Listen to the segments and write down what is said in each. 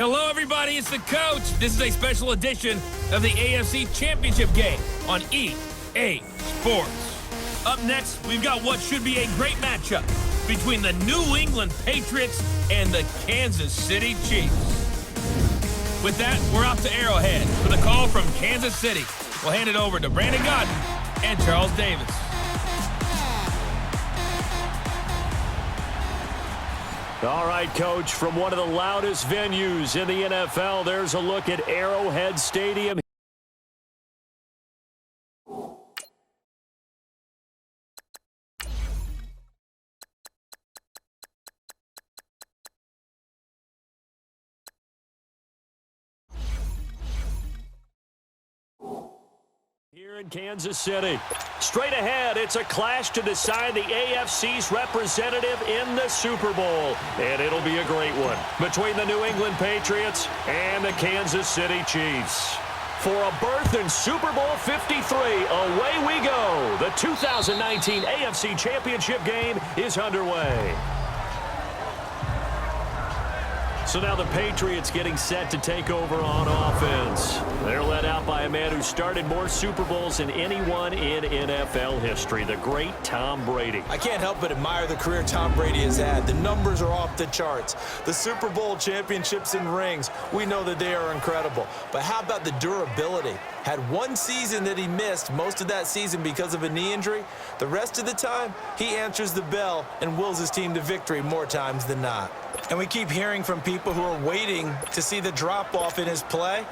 Hello, everybody. It's the coach. This is a special edition of the AFC Championship game on EA Sports. Up next, we've got what should be a great matchup between the New England Patriots and the Kansas City Chiefs. With that, we're off to Arrowhead for the call from Kansas City. We'll hand it over to Brandon Godden and Charles Davis. All right, Coach, from one of the loudest venues in the NFL, there's a look at Arrowhead Stadium. Here in Kansas City. Straight ahead, it's a clash to decide the AFC's representative in the Super Bowl. And it'll be a great one between the New England Patriots and the Kansas City Chiefs. For a berth in Super Bowl 53, away we go. The 2019 AFC Championship game is underway. So now the Patriots getting set to take over on offense. They're led out by a man who started more Super Bowls than anyone in NFL history, the great Tom Brady. I can't help but admire the career Tom Brady has had. The numbers are off the charts. The Super Bowl championships and rings, we know that they are incredible. But how about the durability? Had one season that he missed, most of that season because of a knee injury. The rest of the time, he answers the bell and wills his team to victory more times than not. And we keep hearing from people who are waiting to see the drop-off in his play.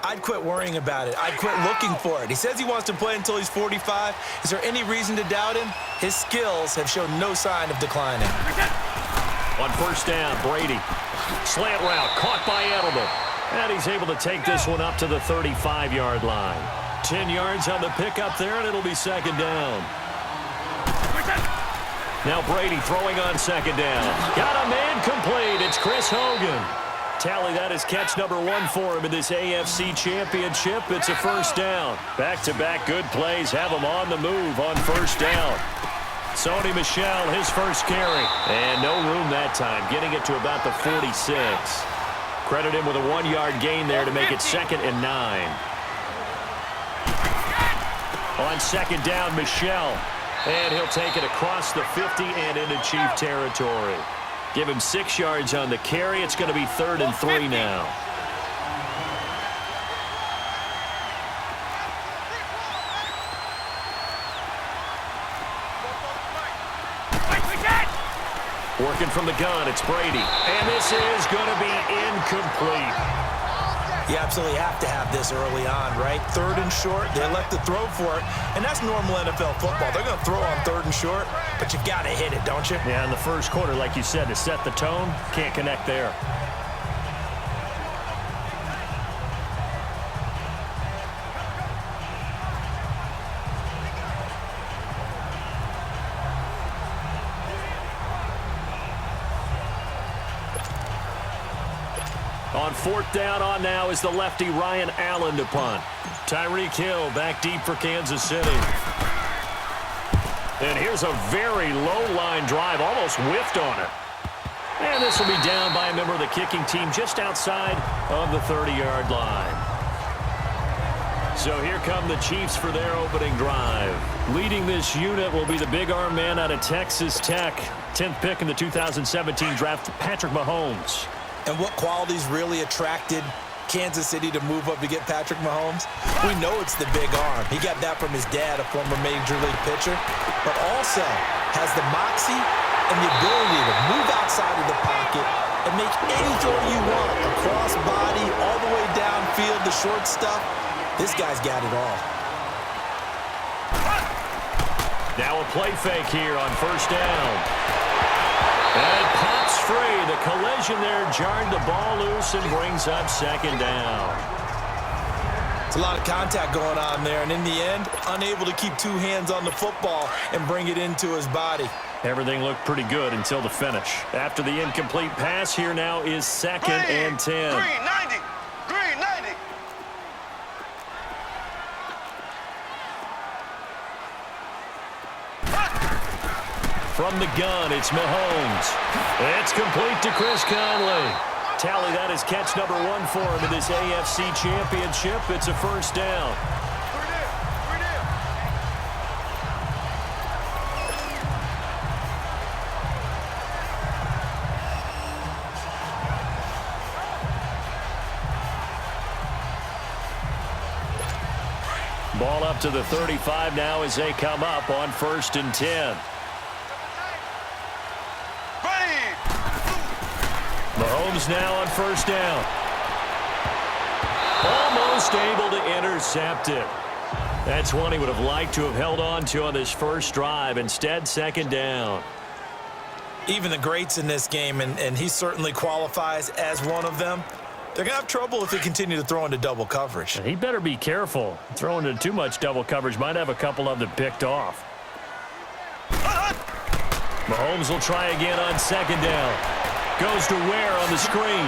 I'd quit worrying about it. I'd quit looking for it. He says he wants to play until he's 45. Is there any reason to doubt him? His skills have shown no sign of declining. On first down, Brady. Slant route, caught by Edelman. And he's able to take this one up to the 35-yard line. 10 yards on the pickup there, and it'll be second down. Now Brady throwing on second down. Got a man complete. It's Chris Hogan. Tally, that is catch number 1 for him in this AFC Championship. It's a first down. Back-to-back good plays have him on the move on first down. Sony Michel, his first carry. And no room that time, getting it to about the 46. Credit him with a 1-yard gain there to make it 2nd and 9. On second down, Michel. And he'll take it across the 50 and into Chief territory. Give him 6 yards on the carry. It's going to be 3rd and 3 now. Working from the gun, it's Brady. And this is going to be incomplete. You absolutely have to have this early on, right? 3rd and short, they elect to throw for it, and that's normal NFL football. They're going to throw on 3rd and short, but you've got to hit it, don't you? Yeah, in the first quarter, like you said, to set the tone, can't connect there. On 4th down on now is the lefty Ryan Allen to punt. Tyreek Hill back deep for Kansas City. And here's a very low-line drive, almost whiffed on it. And this will be down by a member of the kicking team just outside of the 30-yard line. So here come the Chiefs for their opening drive. Leading this unit will be the big arm man out of Texas Tech. 10th pick in the 2017 draft, Patrick Mahomes. And what qualities really attracted Kansas City to move up to get Patrick Mahomes? We know it's the big arm. He got that from his dad, a former Major League pitcher, but also has the moxie and the ability to move outside of the pocket and make any throw you want, across body, all the way downfield, the short stuff. This guy's got it all. Now a play fake here on first down. And it pops free. The collision there jarred the ball loose and brings up second down. It's a lot of contact going on there, and in the end, unable to keep 2 hands on the football and bring it into his body. Everything looked pretty good until the finish. After the incomplete pass, here now is 2nd and 10. 390. From the gun, it's Mahomes. It's complete to Chris Conley. Tally that is catch number 1 for him in this AFC Championship. It's a first down. Ball up to the 35 now as they come up on 1st and 10. Mahomes now on 1st down. Almost able to intercept it. That's one he would have liked to have held on to on this first drive. Instead, 2nd down. Even the greats in this game, and he certainly qualifies as one of them, they're going to have trouble if they continue to throw into double coverage. He better be careful. Throwing into too much double coverage might have a couple of them picked off. Mahomes will try again on 2nd down. Goes to Ware on the screen.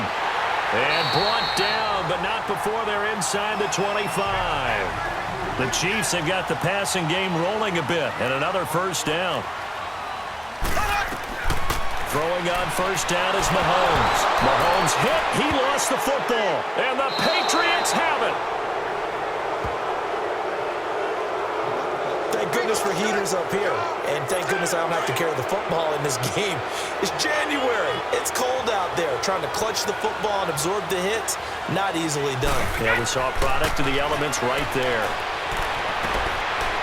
And brought down, but not before they're inside the 25. The Chiefs have got the passing game rolling a bit, and another first down. Throwing on 1st down is Mahomes. Mahomes hit. He lost the football. And the Patriots have it. Thank goodness for heaters up here. And thank goodness I don't have to carry the football in this game. It's January. It's cold out there. Trying to clutch the football and absorb the hits, not easily done. Yeah, we saw a product of the elements right there.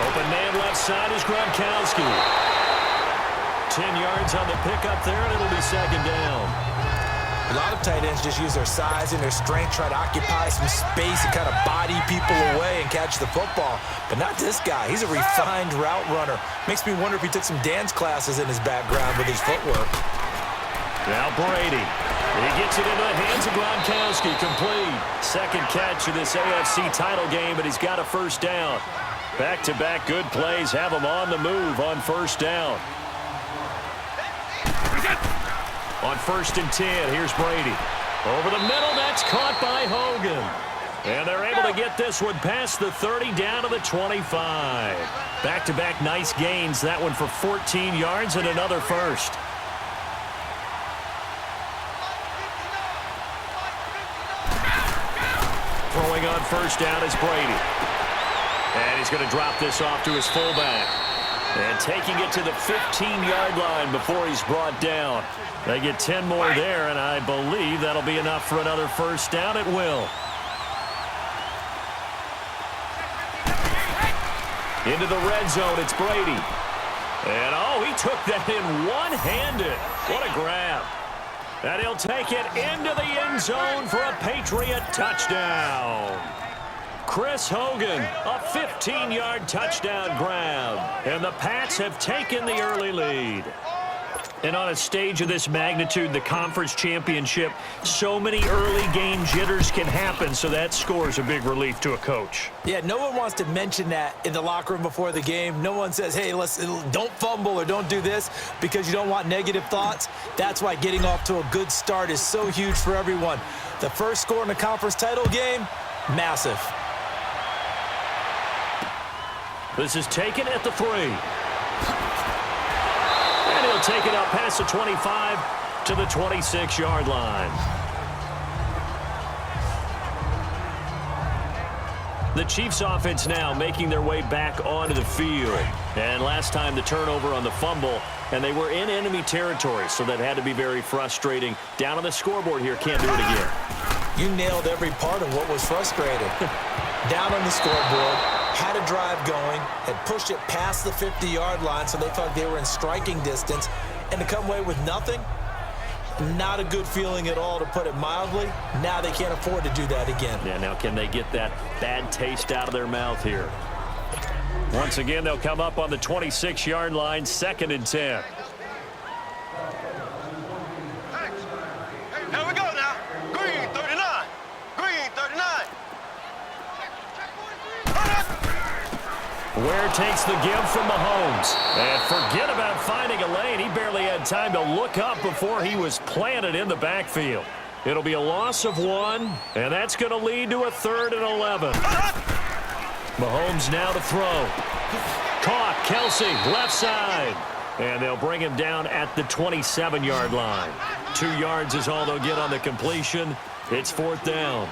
Open man left side is Gronkowski. 10 yards on the pickup there, and it'll be 2nd down. A lot of tight ends just use their size and their strength, try to occupy some space and kind of body people away and catch the football. But not this guy. He's a refined route runner. Makes me wonder if he took some dance classes in his background with his footwork. Now Brady. He gets it into the hands of Gronkowski. Complete. 2nd catch of this AFC title game, but he's got a first down. Back-to-back good plays have him on the move on 1st down. On 1st and 10, here's Brady. Over the middle, that's caught by Hogan. And they're able to get this one past the 30 down to the 25. Back-to-back nice gains. That one for 14 yards and another first. Throwing on 1st down is Brady. And he's going to drop this off to his fullback. And taking it to the 15-yard line before he's brought down. They get 10 more there, and I believe that'll be enough for another first down. It will. Into the red zone, it's Brady. And, oh, he took that in one-handed. What a grab. And he'll take it into the end zone for a Patriot touchdown. Chris Hogan, a 15-yard touchdown grab. And the Pats have taken the early lead. And on a stage of this magnitude, the conference championship, so many early game jitters can happen, so that score is a big relief to a coach. Yeah, no one wants to mention that in the locker room before the game. No one says, hey, don't fumble or don't do this because you don't want negative thoughts. That's why getting off to a good start is so huge for everyone. The first score in the conference title game, massive. This is taken at the 3. And he'll take it up past the 25 to the 26-yard line. The Chiefs offense now making their way back onto the field. And last time the turnover on the fumble, and they were in enemy territory, so that had to be very frustrating. Down on the scoreboard here, can't do it again. You nailed every part of what was frustrating. Down on the scoreboard, had a drive going, had pushed it past the 50-yard line so they felt they were in striking distance, and to come away with nothing, not a good feeling at all, to put it mildly. Now they can't afford to do that again. Yeah, now can they get that bad taste out of their mouth here? Once again, they'll come up on the 26-yard line, 2nd and 10. Here we go now. Green 39. Green 39. Ware takes the give from Mahomes. And forget about finding a lane. He barely had time to look up before he was planted in the backfield. It'll be a loss of 1, and that's going to lead to a 3rd and 11. Mahomes now to throw. Caught. Kelsey, left side. And they'll bring him down at the 27-yard line. 2 yards is all they'll get on the completion. It's 4th down.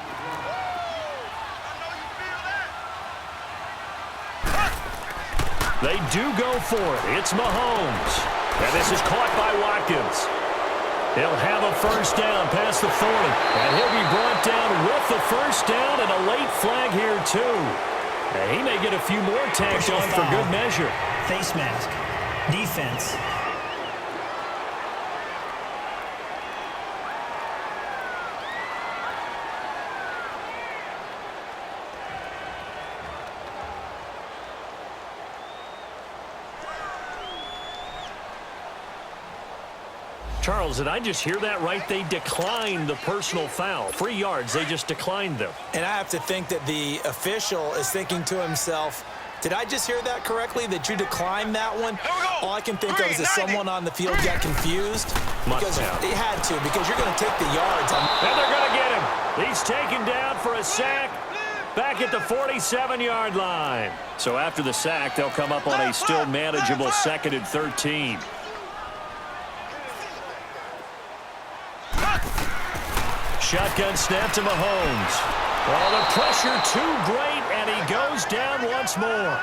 They do go for it. It's Mahomes. And this is caught by Watkins. He'll have a first down past the 40. And he'll be brought down with the first down and a late flag here, too. And he may get a few more tacked on for good measure. Face mask. Defense. Charles, did I just hear that right? They declined the personal foul. 3 yards, they just declined them. And I have to think that the official is thinking to himself, did I just hear that correctly, that you declined that one? All I can think of is that someone on the field got confused. Because he had to, because you're going to take the yards. And they're going to get him. He's taken down for a sack back at the 47-yard line. So after the sack, they'll come up on a still manageable 2nd and 13. Shotgun snap to Mahomes. Oh, the pressure too great, and he goes down once more.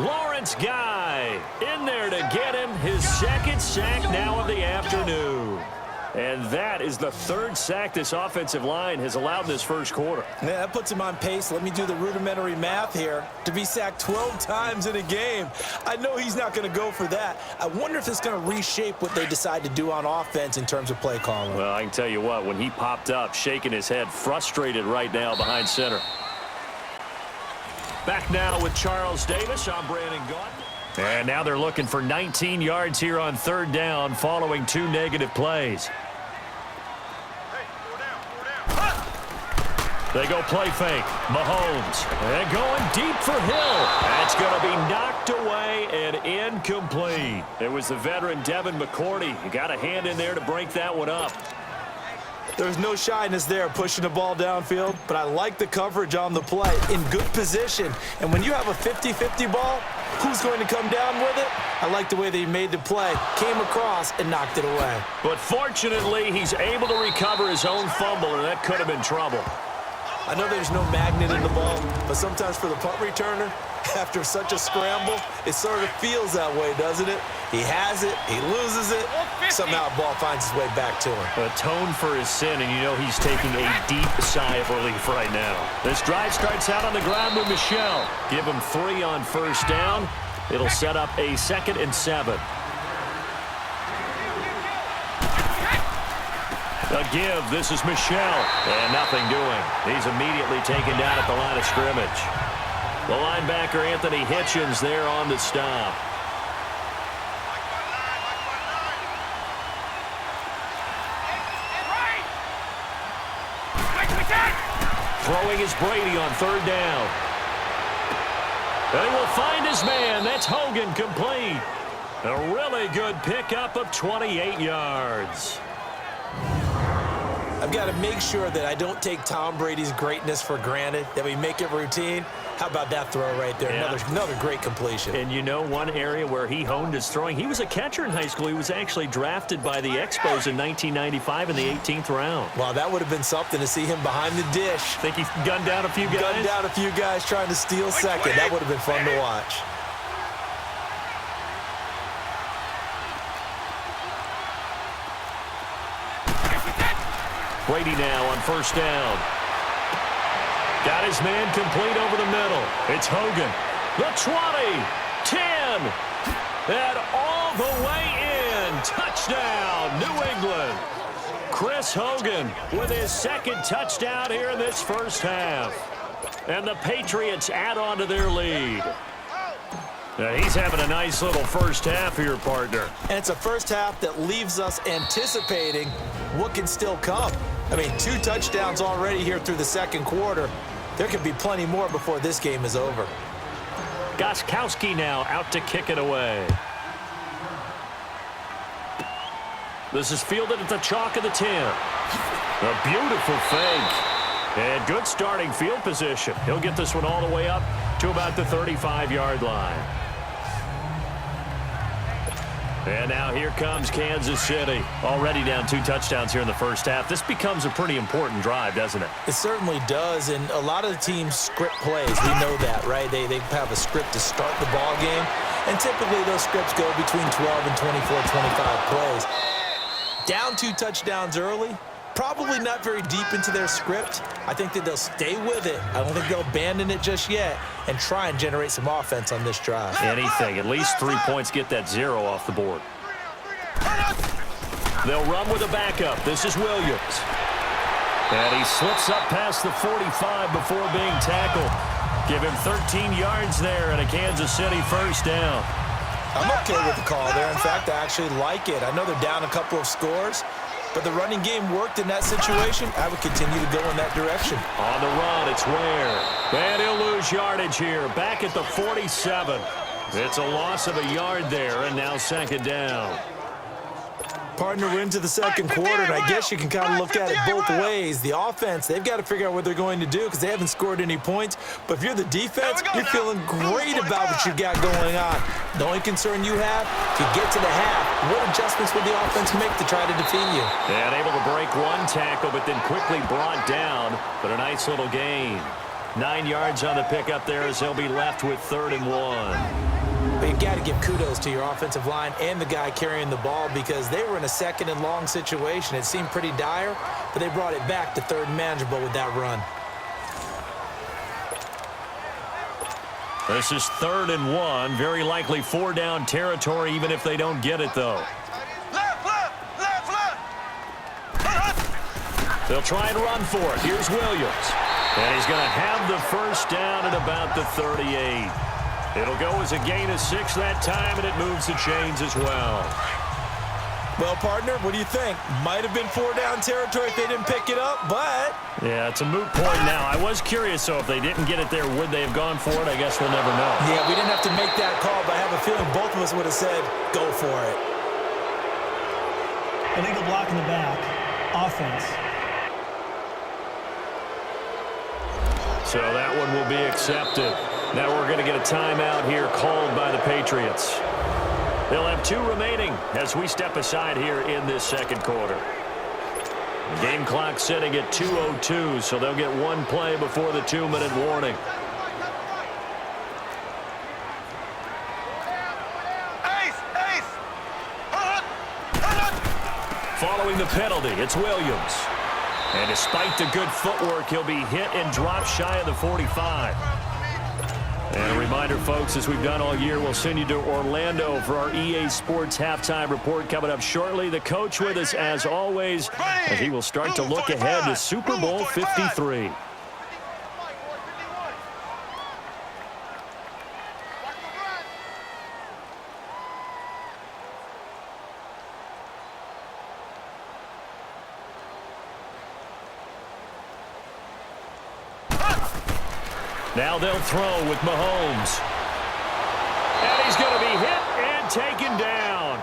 Lawrence Guy in there to get him his 2nd sack now of the afternoon. And that is the 3rd sack this offensive line has allowed in this first quarter. Yeah, that puts him on pace. Let me do the rudimentary math here. To be sacked 12 times in a game, I know he's not going to go for that. I wonder if it's going to reshape what they decide to do on offense in terms of play calling. Well, I can tell you what, when he popped up, shaking his head, frustrated right now behind center. Back now with Charles Davis. I'm Brandon Gaudin. And now they're looking for 19 yards here on 3rd down following 2 negative plays. They go play fake. Mahomes. And going deep for Hill. That's going to be knocked away and incomplete. It was the veteran Devin McCourty. He got a hand in there to break that one up. There's no shyness there pushing the ball downfield, but I like the coverage on the play. In good position. And when you have a 50-50 ball, who's going to come down with it? I like the way that he made the play, came across, and knocked it away. But fortunately, he's able to recover his own fumble, and that could have been trouble. I know there's no magnet in the ball, but sometimes for the punt returner, after such a scramble, it sort of feels that way, doesn't it? He has it, he loses it, somehow the ball finds its way back to him. Atone for his sin, and you know he's taking a deep sigh of relief right now. This drive starts out on the ground with Michel. Give him 3 on first down. It'll set up a 2nd and 7. A give. This is Michel. And nothing doing. He's immediately taken down at the line of scrimmage. The linebacker, Anthony Hitchens, there on the stop. Throwing is Brady on 3rd down. They will find his man. That's Hogan, complete. A really good pickup of 28 yards. I've got to make sure that I don't take Tom Brady's greatness for granted, that we make it routine. How about that throw right there? Yeah. Another great completion. And you know one area where he honed his throwing? He was a catcher in high school. He was actually drafted by the Expos in 1995 in the 18th round. Wow, that would have been something to see him behind the dish. Think he gunned down a few guys? Gunned down a few guys trying to steal second. That would have been fun to watch. Brady now on first down. Got his man complete over the middle. It's Hogan. The 20, 10, and all the way in. Touchdown, New England. Chris Hogan with his 2nd touchdown here in this first half. And the Patriots add on to their lead. Now he's having a nice little first half here, partner. And it's a first half that leaves us anticipating what can still come. I mean, 2 touchdowns already here through the 2nd quarter. There could be plenty more before this game is over. Gostkowski now out to kick it away. This is fielded at the chalk of the 10. A beautiful fake. And good starting field position. He'll get this one all the way up to about the 35-yard line. And now here comes Kansas City. Already down 2 touchdowns here in the first half. This becomes a pretty important drive, doesn't it? It certainly does, and a lot of the teams script plays. We know that, right? They have a script to start the ball game, and typically those scripts go between 12 and 24, 25 plays. Down 2 touchdowns early, probably not very deep into their script. I think that they'll stay with it. I don't think they'll abandon it just yet and try and generate some offense on this drive. Anything. At least 3 points, get that 0 off the board. They'll run with a backup. This is Williams. And he slips up past the 45 before being tackled. Give him 13 yards there and a Kansas City first down. I'm okay with the call there. In fact, I actually like it. I know they're down a couple of scores, but the running game worked in that situation. I would continue to go in that direction. On the run, it's Ware. And he'll lose yardage here. Back at the 47. It's a loss of a yard there, and now second down. Partner, we're into the second quarter, and I guess you can kind of look at it both ways. The offense, they've got to figure out what they're going to do because they haven't scored any points. But if you're the defense, you're feeling great about what you got going on. The only concern you have, if you get to the half, what adjustments will the offense make to try to defeat you? And able to break 1 tackle, but then quickly brought down. But a nice little gain. 9 yards on the pickup there as they'll be left with 3rd and 1. But you've got to give kudos to your offensive line and the guy carrying the ball because they were in a 2nd and long situation. It seemed pretty dire, but they brought it back to 3rd and manageable with that run. This is 3rd and 1. Very likely 4-down territory, even if they don't get it, though. They'll try and run for it. Here's Williams. And he's going to have the first down at about the 38. It'll go as a gain of 6 that time, and it moves the chains as well. Well, partner, what do you think? Might have been 4-down territory if they didn't pick it up, but... Yeah, it's a moot point now. I was curious, so if they didn't get it there, would they have gone for it? I guess we'll never know. Yeah, we didn't have to make that call, but I have a feeling both of us would have said, go for it. Illegal block in the back. Offense. So that one will be accepted. Now we're going to get a timeout here called by the Patriots. They'll have 2 remaining as we step aside here in this second quarter. The game clock setting at 2:02, so they'll get 1 play before the 2-minute warning. Following the penalty, it's Williams. And despite the good footwork, he'll be hit and dropped shy of the 45. And a reminder, folks, as we've done all year, we'll send you to Orlando for our EA Sports halftime report coming up shortly. The coach with us, as always, as he will start to look ahead to Super Bowl 53. Now they'll throw with Mahomes. And he's going to be hit and taken down.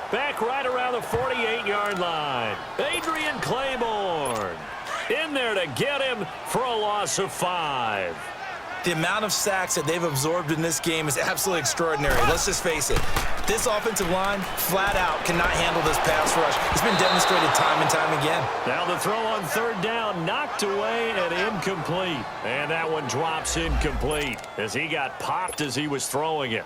Back right around the 48-yard line. Adrian Claiborne in there to get him for a loss of 5. The amount of sacks that they've absorbed in this game is absolutely extraordinary. Let's just face it. This offensive line, flat out, cannot handle this pass rush. It's been demonstrated time and time again. Now the throw on 3rd down, knocked away and incomplete. And that one drops incomplete as he got popped as he was throwing it.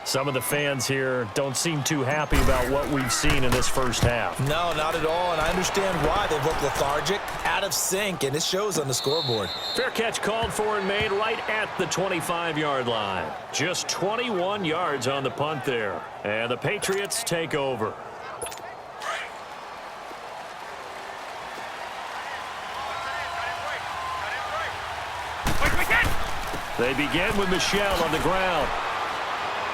Some of the fans here don't seem too happy about what we've seen in this first half. No, not at all, and I understand why. They've looked lethargic, out of sync, and it shows on the scoreboard. Fair catch called for and made right at the 25-yard line. Just 21 yards on the punt there. And the Patriots take over. They begin with Michel on the ground.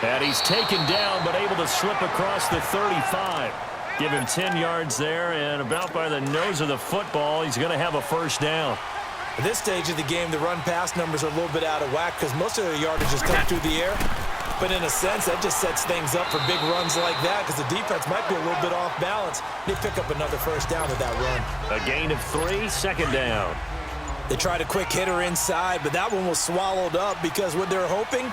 And he's taken down, but able to slip across the 35. Give him 10 yards there, and about by the nose of the football, he's going to have a first down. At this stage of the game, the run-pass numbers are a little bit out of whack because most of their yardage is coming through the air. But in a sense, that just sets things up for big runs like that because the defense might be a little bit off balance. They pick up another first down with that run. A gain of 3, second down. They tried a quick hitter inside, but that one was swallowed up because what they're hoping,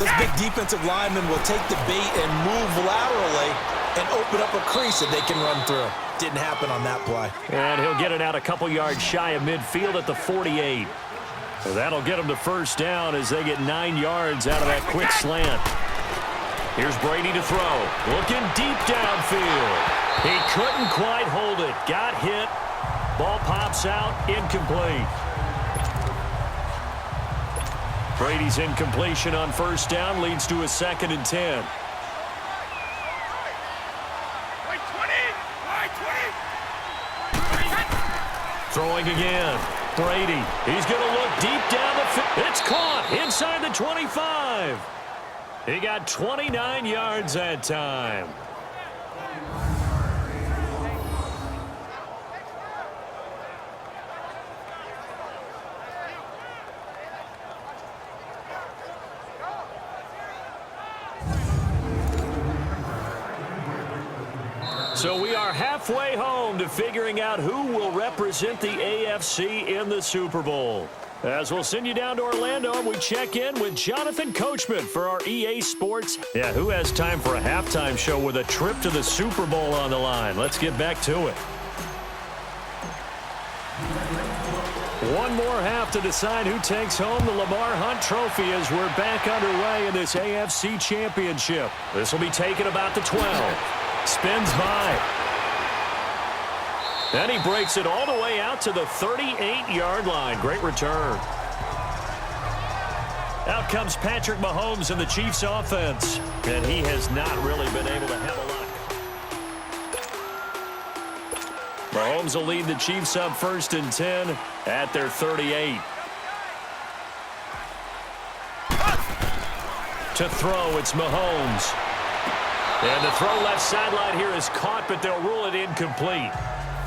this big defensive lineman will take the bait and move laterally and open up a crease that they can run through. Didn't happen on that play. And he'll get it out a couple yards shy of midfield at the 48. That'll get them to first down as they get 9 yards out of that quick slant. Here's Brady to throw. Looking deep downfield. He couldn't quite hold it. Got hit. Ball pops out. Incomplete. Brady's incompletion on first down leads to a 2nd and 10. Throwing again. Brady. He's going to look deep down the field. It's caught inside the 25. He got 29 yards that time. So we are halfway home to figuring out who will represent the AFC in the Super Bowl. As we'll send you down to Orlando, and we check in with Jonathan Coachman for our EA Sports. Yeah, who has time for a halftime show with a trip to the Super Bowl on the line? Let's get back to it. One more half to decide who takes home the Lamar Hunt Trophy as we're back underway in this AFC Championship. This will be taken about the 12. Spins by. Then he breaks it all the way out to the 38-yard line. Great return. Out comes Patrick Mahomes in the Chiefs offense. And he has not really been able to have a luck. Mahomes will lead the Chiefs up 1st and 10 at their 38. To throw, it's Mahomes. And the throw left sideline here is caught, but they'll rule it incomplete.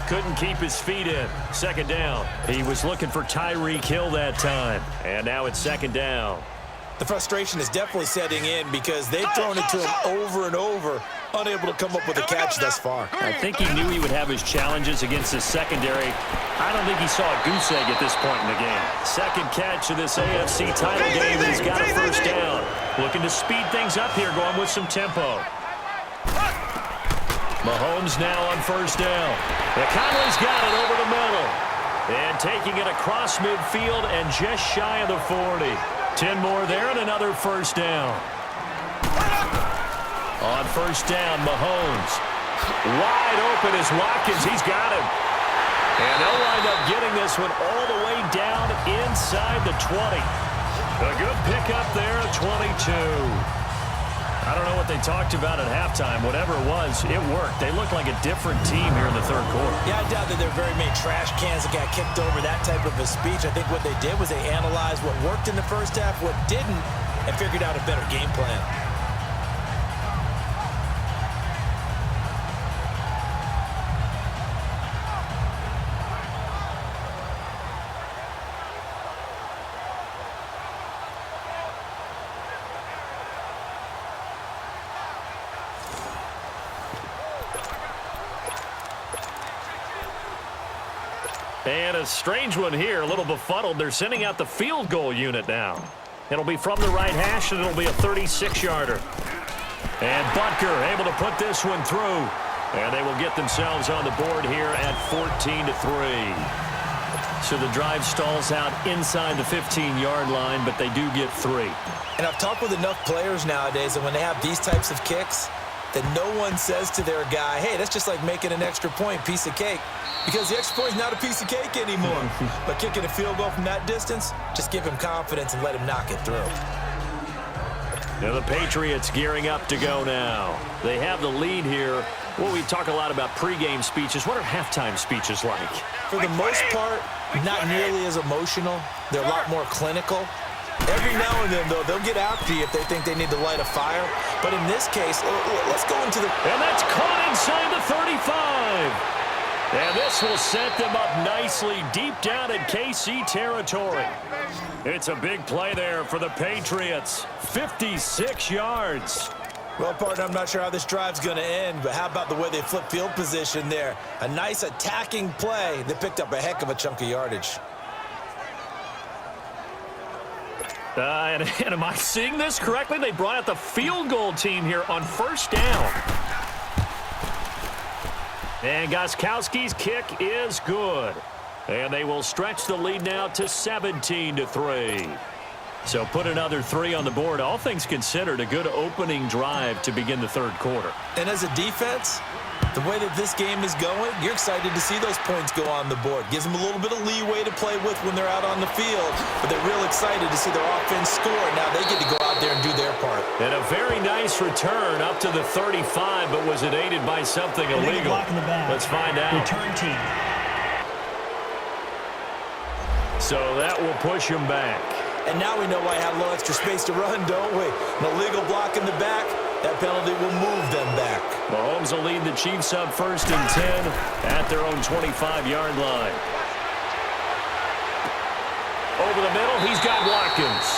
Couldn't keep his feet in. 2nd down. He was looking for Tyreek Hill that time. And now it's 2nd down. The frustration is definitely setting in because they've thrown it to him over and over, unable to come up with a catch thus far. I think he knew he would have his challenges against the secondary. I don't think he saw a goose egg at this point in the game. 2nd catch of this AFC title game, and he's got a 1st down. Looking to speed things up here, going with some tempo. Mahomes now on 1st down. Conley's got it over the middle. And taking it across midfield and just shy of the 40. 10 more there and another 1st down. On 1st down, Mahomes. Wide open is Watkins. He's got him. And they'll wind up getting this one all the way down inside the 20. A good pickup there at 22. I don't know what they talked about at halftime. Whatever it was, it worked. They look like a different team here in the 3rd quarter. Yeah, I doubt that there are very many trash cans that got kicked over, that type of a speech. I think what they did was they analyzed what worked in the first half, what didn't, and figured out a better game plan. And a strange one here, a little befuddled. They're sending out the field goal unit now. It'll be from the right hash, and it'll be a 36-yarder. And Butker able to put this one through. And they will get themselves on the board here at 14-3. So the drive stalls out inside the 15-yard line, but they do get 3. And I've talked with enough players nowadays that when they have these types of kicks, that no one says to their guy, hey, that's just like making an extra point, piece of cake. Because the extra point is not a piece of cake anymore. But kicking a field goal from that distance, just give him confidence and let him knock it through. Now the Patriots gearing up to go now. They have the lead here. Well, we talk a lot about pregame speeches. What are halftime speeches like? For the most part, not nearly as emotional. They're a lot more clinical. Every now and then, though, they'll get after you if they think they need to light a fire. But in this case, let's go into the... And that's caught inside the 35. And this will set them up nicely deep down in KC territory. It's a big play there for the Patriots. 56 yards. Well, partner, I'm not sure how this drive's going to end, but how about the way they flip field position there? A nice attacking play that picked up a heck of a chunk of yardage. And am I seeing this correctly? They brought out the field goal team here on 1st down. And Gostkowski's kick is good. And they will stretch the lead now to 17-3. So put another 3 on the board. All things considered, a good opening drive to begin the third quarter. And as a defense, the way that this game is going, you're excited to see those points go on the board. Gives them a little bit of leeway to play with when they're out on the field. But they're real excited to see their offense score. Now they get to go out there and do their part. And a very nice return up to the 35, but was it aided by something illegal? Block in the back. Let's find out. Return team. So that will push him back. And now we know why I have a little extra space to run, don't we? An illegal block in the back. That penalty will move them back. Mahomes will lead the Chiefs up 1st and 10 at their own 25-yard line. Over the middle, he's got Watkins.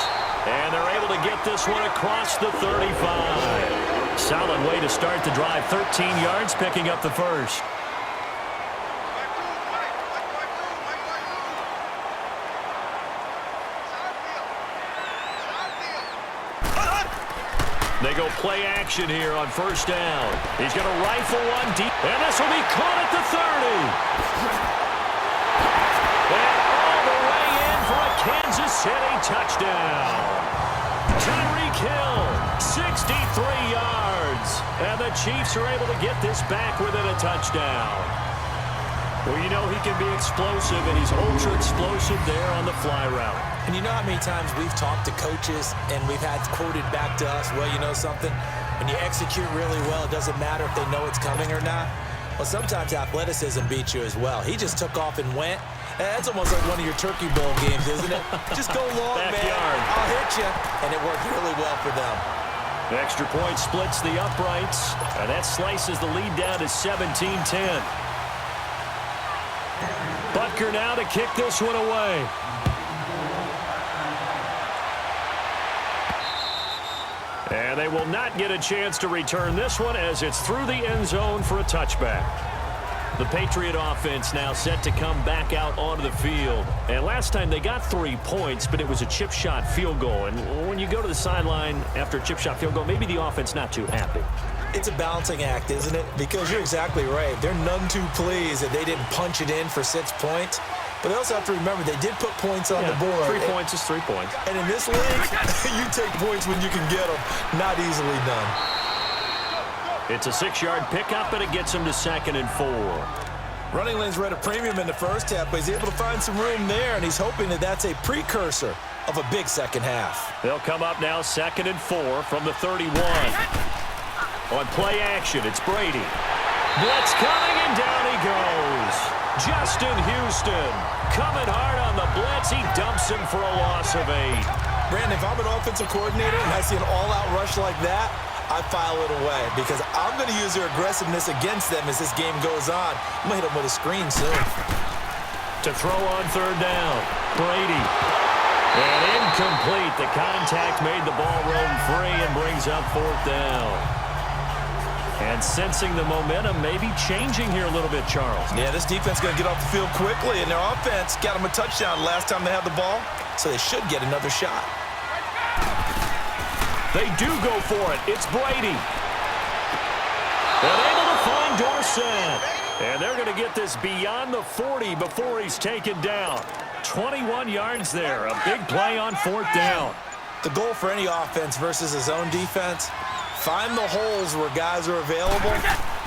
And they're able to get this one across the 35. Solid way to start the drive. 13 yards, picking up the first. They go play action here on 1st down. He's going to rifle one deep. And this will be caught at the 30. And all the way in for a Kansas City touchdown. Tyreek Hill, 63 yards. And the Chiefs are able to get this back within a touchdown. Well, you know he can be explosive, and he's ultra-explosive there on the fly route. And you know how many times we've talked to coaches and we've had quoted back to us, well, you know something? When you execute really well, it doesn't matter if they know it's coming or not. Well, sometimes athleticism beats you as well. He just took off and went. That's almost like one of your Turkey Bowl games, isn't it? Just go long, man. I'll hit you. And it worked really well for them. The extra point splits the uprights, and that slices the lead down to 17-10. Butker now to kick this one away. And they will not get a chance to return this one as it's through the end zone for a touchback. The Patriot offense now set to come back out onto the field. And last time they got 3 points, but it was a chip shot field goal. And when you go to the sideline after a chip shot field goal, maybe the offense not too happy. It's a balancing act, isn't it? Because you're exactly right. They're none too pleased that they didn't punch it in for 6 points. But they also have to remember they did put points on the board. 3 points is 3 points. And in this league, you take points when you can get them. Not easily done. It's a 6-yard pickup, and it gets him to 2nd and 4. Running lanes were at a premium in the first half, but he's able to find some room there, and he's hoping that that's a precursor of a big second half. They'll come up now 2nd and 4 from the 31. On play action, it's Brady. Blitz coming, and down he goes. Justin Houston coming hard on the blitz. He dumps him for a loss of 8. Brandon, if I'm an offensive coordinator and I see an all-out rush like that, I file it away because I'm going to use their aggressiveness against them as this game goes on. I'm going to hit them with a screen soon. To throw on 3rd down, Brady. And incomplete. The contact made the ball roam free and brings up 4th down. And sensing the momentum maybe changing here a little bit, Charles. Yeah, this defense is going to get off the field quickly, and their offense got them a touchdown last time they had the ball, so they should get another shot. They do go for it. It's Brady. And able to find Dorsett. And they're going to get this beyond the 40 before he's taken down. 21 yards there. A big play on 4th down. The goal for any offense versus a zone defense, find the holes where guys are available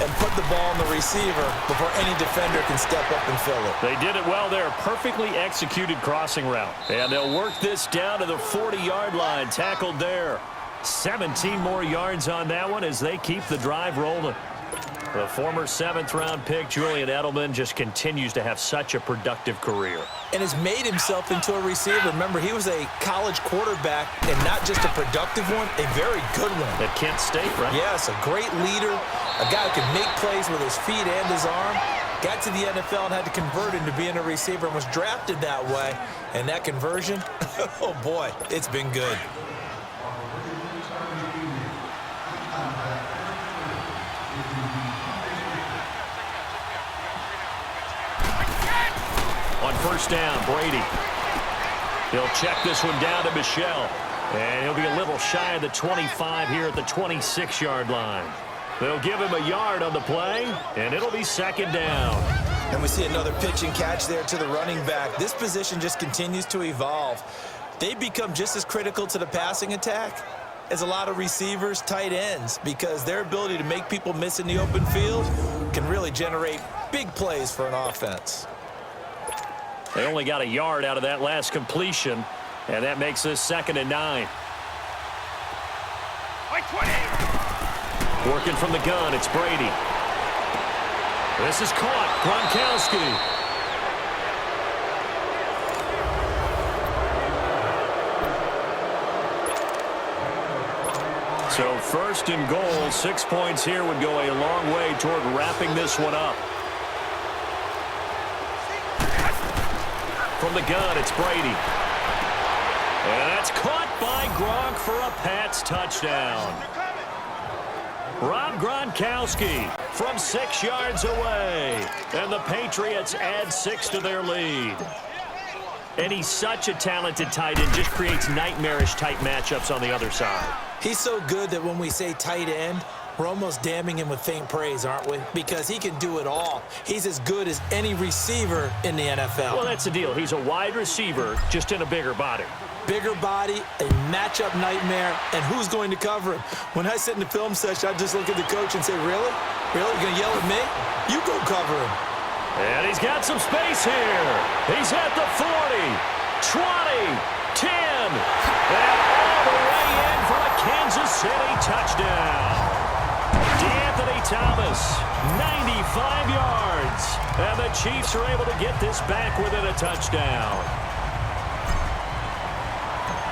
and put the ball on the receiver before any defender can step up and fill it. They did it well there. Perfectly executed crossing route. And they'll work this down to the 40-yard line. Tackled there. 17 more yards on that one as they keep the drive rolling. The former 7th-round pick, Julian Edelman, just continues to have such a productive career. And has made himself into a receiver. Remember, he was a college quarterback, and not just a productive one, a very good one. At Kent State, right? Yes, a great leader, a guy who can make plays with his feet and his arm. Got to the NFL and had to convert into being a receiver and was drafted that way. And that conversion, oh boy, it's been good. On 1st down, Brady. He'll check this one down to Michel. And he'll be a little shy of the 25 here at the 26-yard line. They'll give him a yard on the play, and it'll be second down. And we see another pitch and catch there to the running back. This position just continues to evolve. They become just as critical to the passing attack as a lot of receivers, tight ends, because their ability to make people miss in the open field can really generate big plays for an offense. They only got a yard out of that last completion, and that makes this 2nd and 9. Working from the gun, it's Brady. This is caught. Gronkowski. So 1st and goal, 6 points here would go a long way toward wrapping this one up. From the gun, it's Brady. And that's caught by Gronk for a Pats touchdown. Rob Gronkowski from 6 yards away. And the Patriots add 6 to their lead. And he's such a talented tight end, just creates nightmarish-type matchups on the other side. He's so good that when we say tight end, we're almost damning him with faint praise, aren't we? Because he can do it all. He's as good as any receiver in the NFL. Well, that's the deal. He's a wide receiver, just in a bigger body. Bigger body, a matchup nightmare, and who's going to cover him? When I sit in the film session, I just look at the coach and say, really? Really? You're going to yell at me? You go cover him. And he's got some space here. He's at the 40, 20, 10, and all the way in for a Kansas City touchdown. D'Anthony Thomas, 95 yards. And the Chiefs are able to get this back within a touchdown.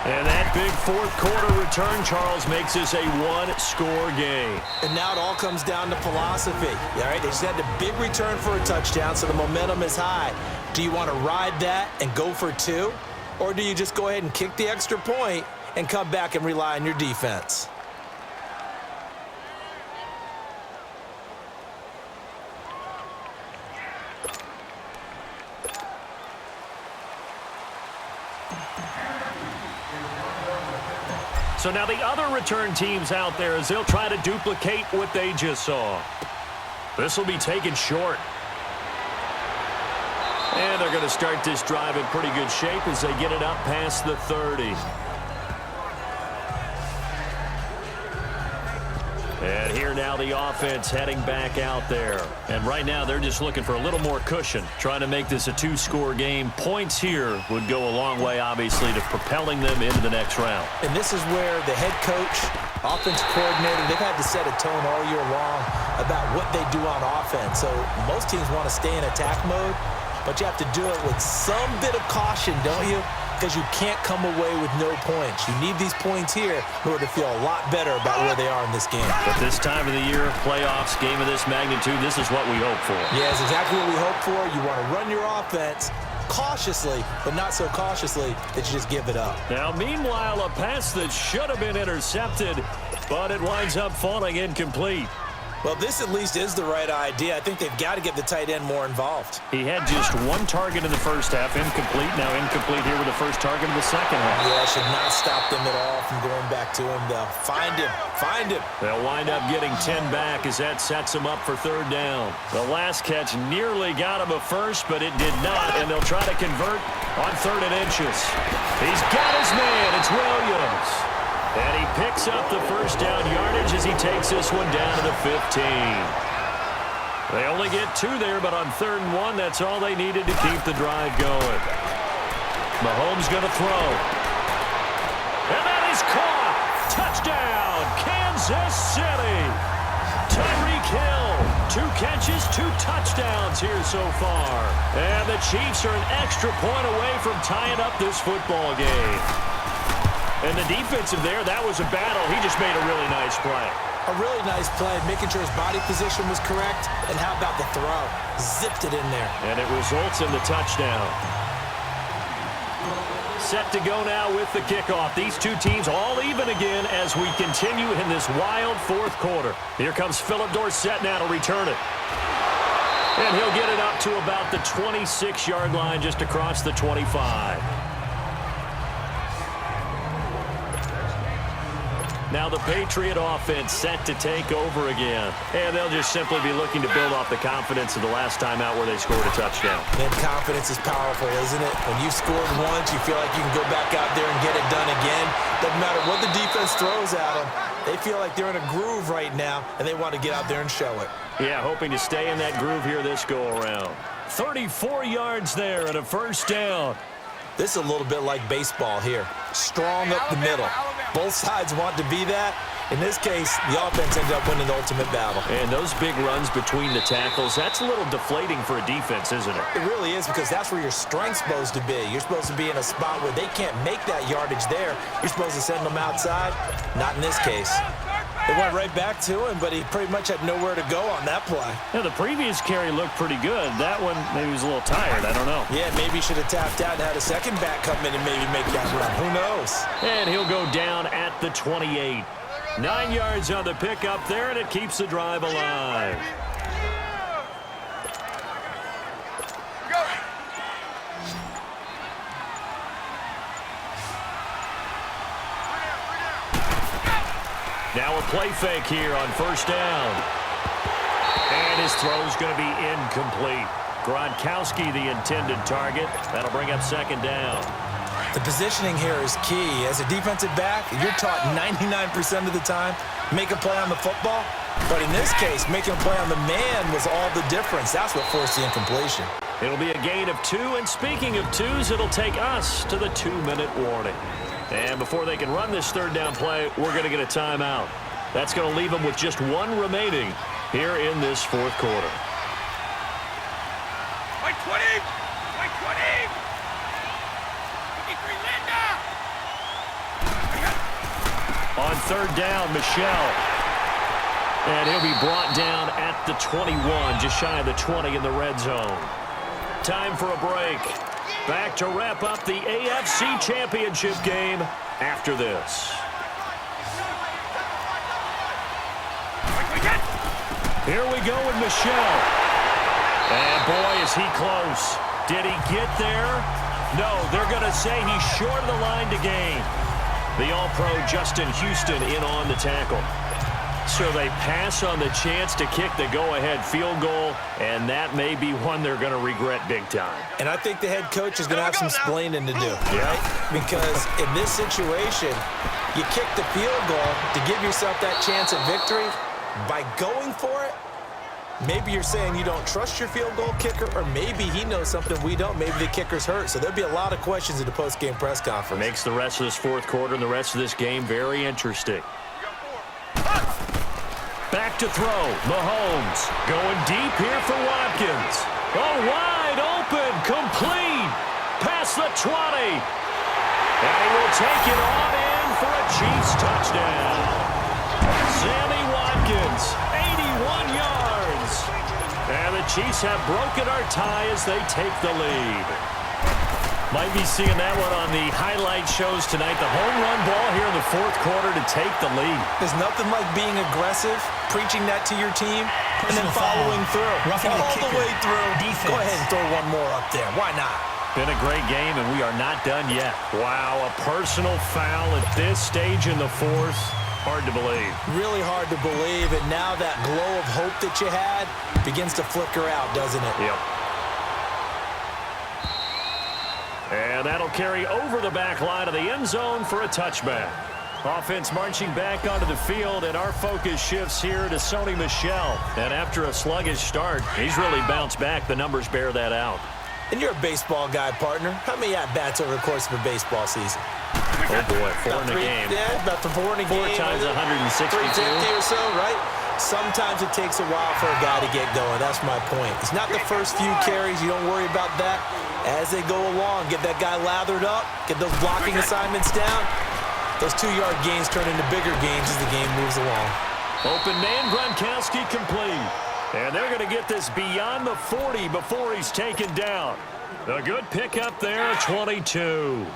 And that big 4th quarter return, Charles, makes this a 1-score game. And now it all comes down to philosophy. All right, they just had a big return for a touchdown, so the momentum is high. Do you want to ride that and go for 2? Or do you just go ahead and kick the extra point and come back and rely on your defense? So now the other return teams out there as they'll try to duplicate what they just saw. This will be taken short. And they're going to start this drive in pretty good shape as they get it up past the 30. And here now the offense heading back out there. And right now they're just looking for a little more cushion, trying to make this a 2-score game. Points here would go a long way, obviously, to propelling them into the next round. And this is where the head coach, offensive coordinator, they've had to set a tone all year long about what they do on offense. So most teams want to stay in attack mode, but you have to do it with some bit of caution, don't you? Because you can't come away with no points. You need these points here in order to feel a lot better about where they are in this game. But this time of the year, playoffs, game of this magnitude, this is what we hope for. Yeah, it's exactly what we hope for. You want to run your offense cautiously, but not so cautiously that you just give it up. Now, meanwhile, a pass that should have been intercepted, but it winds up falling incomplete. Well, this at least is the right idea. I think they've got to get the tight end more involved. He had just 1 target in the first half, incomplete. Now incomplete here with the first target of the second half. Yeah, should not stop them at all from going back to him. They'll find him. Find him. They'll wind up getting 10 back as that sets them up for 3rd down. The last catch nearly got him a first, but it did not, and they'll try to convert on 3rd and inches. He's got his man. It's Williams. And he picks up the first down yardage as he takes this one down to the 15. They only get 2 there, but on 3rd and 1, that's all they needed to keep the drive going. Mahomes going to throw. And that is caught. Touchdown, Kansas City. Tyreek Hill, 2 catches, 2 touchdowns here so far. And the Chiefs are an extra point away from tying up this football game. And the defensive there, that was a battle. He just made a really nice play. A really nice play, making sure his body position was correct. And how about the throw? Zipped it in there. And it results in the touchdown. Set to go now with the kickoff. These 2 teams all even again as we continue in this wild 4th quarter. Here comes Philip Dorsett now to return it. And he'll get it up to about the 26-yard line just across the 25. Now the Patriot offense set to take over again. And they'll just simply be looking to build off the confidence of the last time out where they scored a touchdown. And confidence is powerful, isn't it? When you've scored once, you feel like you can go back out there and get it done again. Doesn't matter what the defense throws at them. They feel like they're in a groove right now, and they want to get out there and show it. Yeah, hoping to stay in that groove here this go-around. 34 yards there and a first down. This is a little bit like baseball here. Strong up the middle. Both sides want to be that. In this case, the offense ended up winning the ultimate battle. And those big runs between the tackles, that's a little deflating for a defense, isn't it? It really is, because that's where your strength's supposed to be. You're supposed to be in a spot where they can't make that yardage there. You're supposed to send them outside. Not in this case. They went right back to him, but he pretty much had nowhere to go on that play. Yeah, the previous carry looked pretty good. That one, maybe he was a little tired. I don't know. Yeah, maybe he should have tapped out and had a second back come in and maybe make that run. Who knows? And he'll go down at the 28. 9 yards on the pickup there, and it keeps the drive alive. Now a play fake here on first down. And his throw's going to be incomplete. Gronkowski, the intended target. That'll bring up second down. The positioning here is key. As a defensive back, you're taught 99% of the time, make a play on the football. But in this case, making a play on the man was all the difference. That's what forced the incompletion. It'll be a gain of 2, and speaking of 2s, it'll take us to the 2-minute warning. And before they can run this third down play, we're going to get a timeout. That's going to leave them with just 1 remaining here in this fourth quarter. White 20! White 20! 53 Linda! On third down, Michelle. And he'll be brought down at the 21, just shy of the 20 in the red zone. Time for a break. Back to wrap up the AFC Championship game after this. Here we go with Michelle. And boy, is he close. Did he get there? No, they're going to say he's short of the line to gain. The All-Pro Justin Houston in on the tackle. So they pass on the chance to kick the go-ahead field goal, and that may be one they're going to regret big time. And I think the head coach is going to have some splaining to do, right? Because in this situation, you kick the field goal to give yourself that chance at victory. By going for it, maybe you're saying you don't trust your field goal kicker, or maybe he knows something we don't. Maybe the kicker's hurt. So there'll be a lot of questions in the post-game press conference. Makes the rest of this fourth quarter and the rest of this game very interesting. Back to throw. Mahomes going deep here for Watkins. Oh, wide open. Complete. Past the 20. And he will take it on in for a Chiefs touchdown. Sammy Watkins, 81 yards. And the Chiefs have broken our tie as they take the lead. Might be seeing that one on the highlight shows tonight. The home run ball here in the fourth quarter to take the lead. There's nothing like being aggressive, preaching that to your team, and then following through. All the way through. Defense. Go ahead and throw one more up there. Why not? Been a great game, and we are not done yet. Wow, a personal foul at this stage in the fourth. Hard to believe. Really hard to believe, and now that glow of hope that you had begins to flicker out, doesn't it? Yep. And that'll carry over the back line of the end zone for a touchback. Offense marching back onto the field, and our focus shifts here to Sony Michel. And after a sluggish start, he's really bounced back. The numbers bear that out. And you're a baseball guy, partner. How many at-bats over the course of a baseball season? Oh, boy, 4 in a game. Yeah, about 4 in a game. 4 times 162. 350 or so, right? Sometimes it takes a while for a guy to get going. That's my point. It's not the first few carries. You don't worry about that. As they go along, get that guy lathered up, get those blocking assignments down. Those 2-yard gains turn into bigger gains as the game moves along. Open man, Gronkowski complete. And they're going to get this beyond the 40 before he's taken down. A good pickup there, 22.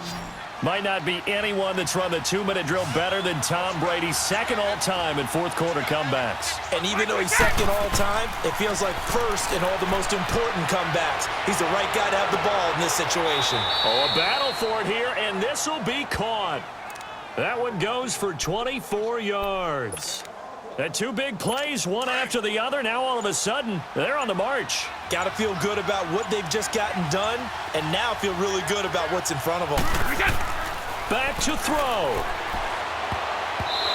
Might not be anyone that's run the 2-minute drill better than Tom Brady, second all-time in fourth-quarter comebacks. And even though he's second all-time, it feels like first in all the most important comebacks. He's the right guy to have the ball in this situation. Oh, a battle for it here, and this will be caught. That one goes for 24 yards. And two big plays, one after the other. Now all of a sudden, they're on the march. Got to feel good about what they've just gotten done, and now feel really good about what's in front of them. Back to throw.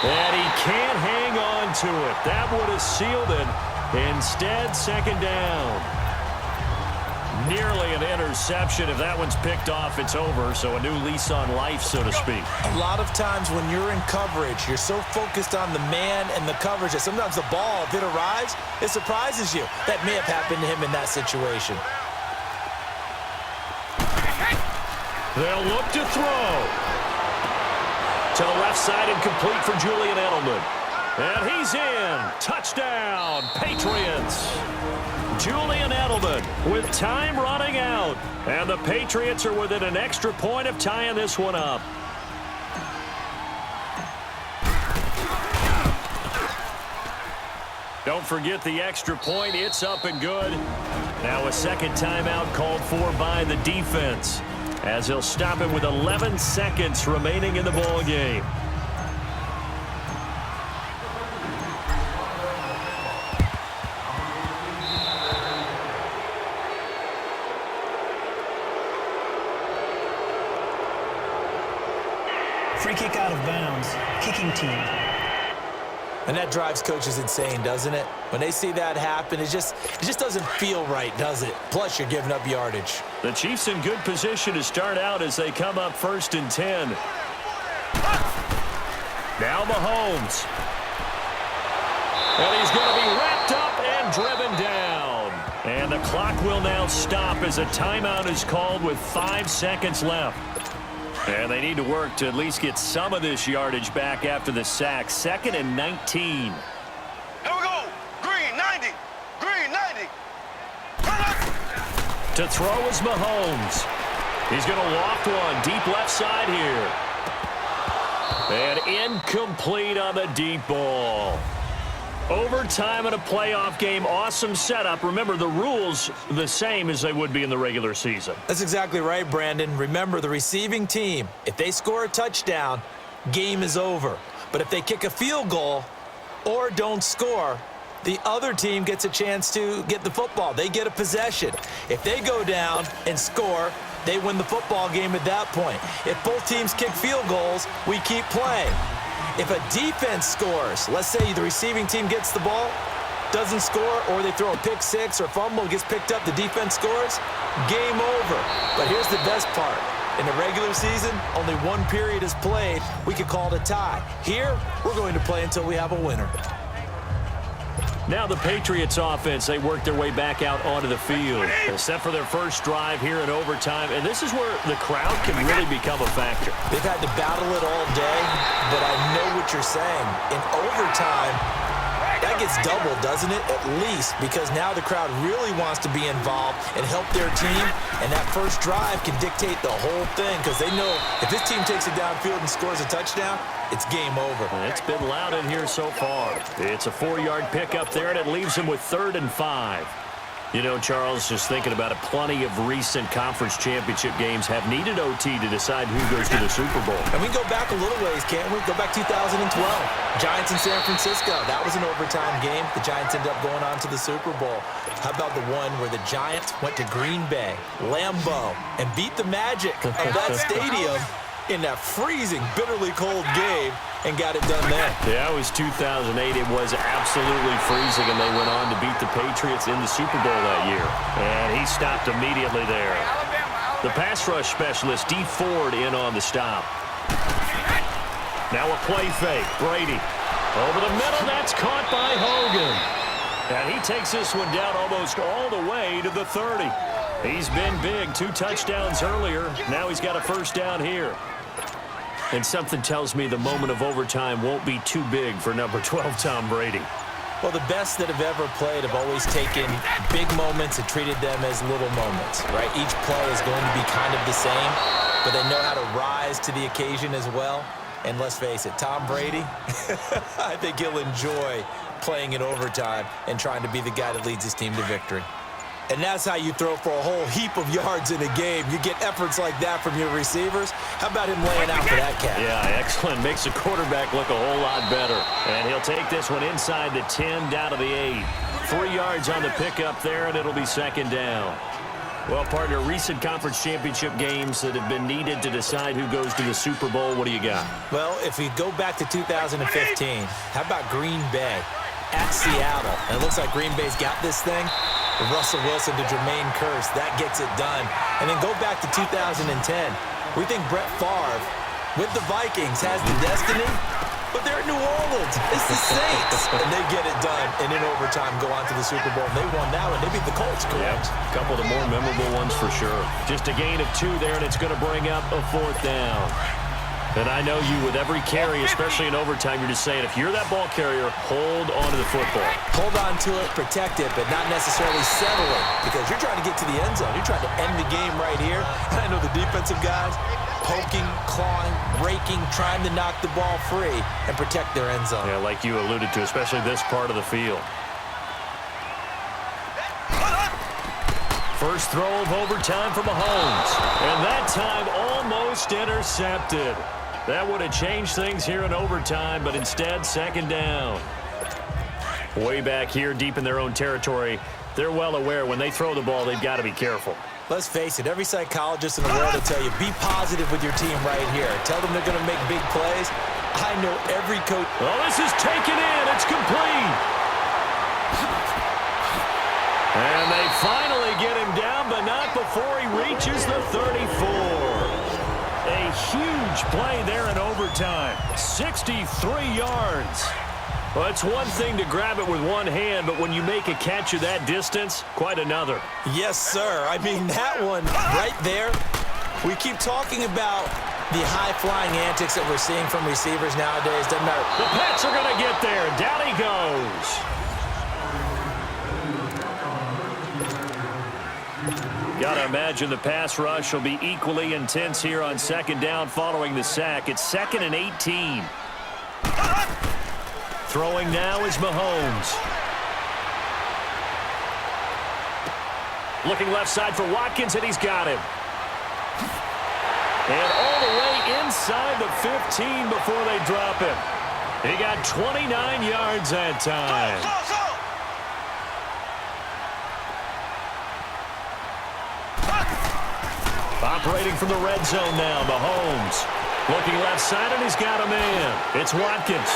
And he can't hang on to it. That would have sealed it. Instead, second down. Nearly an interception. If that one's picked off, it's over. So a new lease on life, so to speak. A lot of times when you're in coverage, you're so focused on the man and the coverage that sometimes the ball, if it arrives, it surprises you. That may have happened to him in that situation. They'll look to throw. To the left side and complete for Julian Edelman. And he's in. Touchdown, Patriots. Julian Edelman with time running out. And the Patriots are within an extra point of tying this one up. Don't forget the extra point. It's up and good. Now a second timeout called for by the defense, as he'll stop it with 11 seconds remaining in the ball game. Free kick out of bounds. Kicking team. And that drives coaches insane, doesn't it? When they see that happen, it just doesn't feel right, does it? Plus, you're giving up yardage. The Chiefs in good position to start out as they come up 1st and 10. Now Mahomes. And he's going to be wrapped up and driven down. And the clock will now stop as a timeout is called with 5 seconds left. And they need to work to at least get some of this yardage back after the sack. 2nd and 19. Here we go. Green 90. Green 90. To throw is Mahomes. He's going to loft one deep left side here. And incomplete on the deep ball. Overtime in a playoff game. Awesome setup. Remember, the rules the same as they would be in the regular season. That's exactly right, Brandon. Remember, the receiving team, if they score a touchdown, game is over. But if they kick a field goal or don't score, the other team gets a chance to get the football. They get a possession. If they go down and score, they win the football game at that point. If both teams kick field goals, we keep playing. If a defense scores, let's say the receiving team gets the ball, doesn't score, or they throw a pick six or fumble, gets picked up, the defense scores, game over. But here's the best part. In the regular season, only one period is played. We could call it a tie. Here, we're going to play until we have a winner. Now the Patriots offense, they work their way back out onto the field. Set for their first drive here in overtime. And this is where the crowd can really become a factor. They've had to battle it all day, but I know what you're saying. In overtime, that gets doubled, doesn't it? At least, because now the crowd really wants to be involved and help their team. And that first drive can dictate the whole thing, because they know if this team takes it downfield and scores a touchdown, it's game over. It's been loud in here so far. It's a 4-yard pickup there, and it leaves them with 3rd and 5. You know, Charles, just thinking about it, plenty of recent conference championship games have needed OT to decide who goes to the Super Bowl. And we can go back a little ways, can't we? Go back 2012. Giants in San Francisco. That was an overtime game. The Giants ended up going on to the Super Bowl. How about the one where the Giants went to Green Bay, Lambeau, and beat the Magic of that stadium in that freezing, bitterly cold game and got it done there. Yeah, it was 2008. It was absolutely freezing, and they went on to beat the Patriots in the Super Bowl that year. And he stopped immediately there. The pass rush specialist, D. Ford, in on the stop. Now a play fake. Brady over the middle. That's caught by Hogan. And he takes this one down almost all the way to the 30. He's been big. 2 touchdowns earlier. Now he's got a first down here. And something tells me the moment of overtime won't be too big for number 12, Tom Brady. Well, the best that have ever played have always taken big moments and treated them as little moments, right? Each play is going to be kind of the same, but they know how to rise to the occasion as well. And let's face it, Tom Brady, I think he'll enjoy playing in overtime and trying to be the guy that leads his team to victory. And that's how you throw for a whole heap of yards in a game. You get efforts like that from your receivers. How about him laying out for that catch? Yeah, excellent. Makes the quarterback look a whole lot better. And he'll take this one inside the 10, down to the 8. 3 yards on the pickup there, and it'll be second down. Well, partner, recent conference championship games that have been needed to decide who goes to the Super Bowl, what do you got? Well, if we go back to 2015, how about Green Bay at Seattle? And it looks like Green Bay's got this thing. Russell Wilson to Jermaine Kearse, that gets it done. And then go back to 2010. We think Brett Favre with the Vikings has the destiny, but they're at New Orleans. It's the Saints. And they get it done. And in overtime, go on to the Super Bowl. And they won that one. They beat the Colts, correct? Yep. A couple of the more memorable ones for sure. Just a gain of 2 there, and it's going to bring up a 4th down. And I know you, with every carry, especially in overtime, you're just saying, if you're that ball carrier, hold on to the football. Hold on to it, protect it, but not necessarily settle it, because you're trying to get to the end zone. You're trying to end the game right here. And I know the defensive guys poking, clawing, raking, trying to knock the ball free and protect their end zone. Yeah, like you alluded to, especially this part of the field. First throw of overtime for Mahomes. And that time almost intercepted. That would have changed things here in overtime, but instead, second down. Way back here, deep in their own territory, they're well aware when they throw the ball, they've got to be careful. Let's face it, every psychologist in the world will tell you, be positive with your team right here. Tell them they're going to make big plays. I know every coach. Oh, this is taken in. It's complete. And they finally get him down, but not before he reaches the 34. A huge play there in overtime. 63 yards. Well, it's one thing to grab it with one hand, but when you make a catch of that distance, quite another. Yes, sir. I mean, that one right there, we keep talking about the high-flying antics that we're seeing from receivers nowadays. Doesn't matter. The Pats are going to get there. Down he goes. Got to imagine the pass rush will be equally intense here on second down following the sack. It's 2nd and 18. Throwing now is Mahomes. Looking left side for Watkins, and he's got him. And all the way inside the 15 before they drop him. He got 29 yards that time. Operating from the red zone now, Mahomes. Looking left side, and he's got a man. It's Watkins.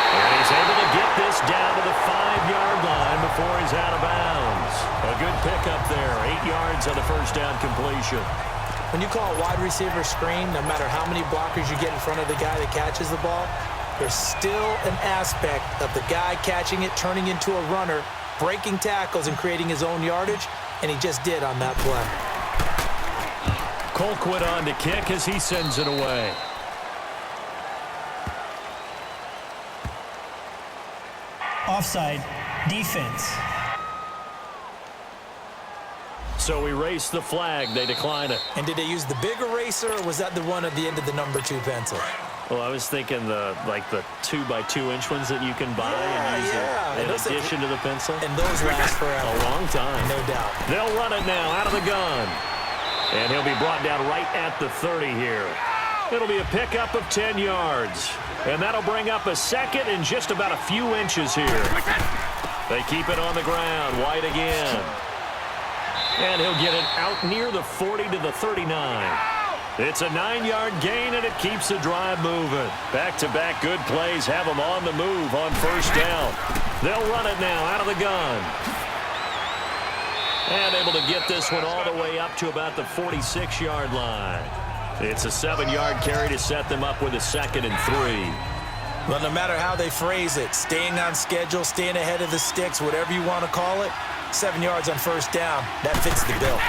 And he's able to get this down to the 5-yard line before he's out of bounds. A good pickup there. 8 yards on the first down completion. When you call a wide receiver screen, no matter how many blockers you get in front of the guy that catches the ball, there's still an aspect of the guy catching it, turning into a runner, breaking tackles, and creating his own yardage, and he just did on that play. Colquitt on to kick as he sends it away. Offside, defense. So we race the flag. They decline it. And did they use the big eraser, or was that the one at the end of the number 2 pencil? Well, I was thinking the 2x2-inch ones that you can buy and use in addition to the pencil. And those last forever. A long time. No doubt. They'll run it now out of the gun. And he'll be brought down right at the 30 here. It'll be a pickup of 10 yards. And that'll bring up a second and just about a few inches here. They keep it on the ground. White again. And he'll get it out near the 40 to the 39. It's a 9-yard gain, and it keeps the drive moving. Back-to-back good plays have them on the move on first down. They'll run it now out of the gun. And able to get this one all the way up to about the 46-yard line. It's a 7-yard carry to set them up with a 2nd and 3. Well, no matter how they phrase it, staying on schedule, staying ahead of the sticks, whatever you want to call it, 7 yards on first down, that fits the bill.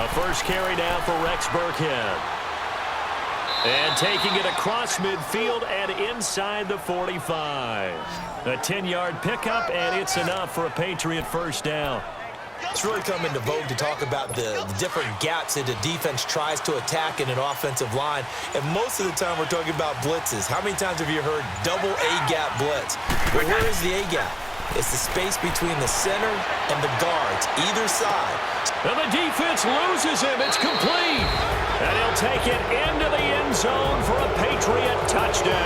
A first carry down for Rex Burkhead. And taking it across midfield and inside the 45. A 10-yard pickup, and it's enough for a Patriot first down. It's really come into vogue to talk about the different gaps that the defense tries to attack in an offensive line. And most of the time we're talking about blitzes. How many times have you heard double A-gap blitz? Well, where is the A-gap? It's the space between the center and the guards, either side. And the defense loses him. It's complete. And he'll take it into the end zone for a Patriot touchdown.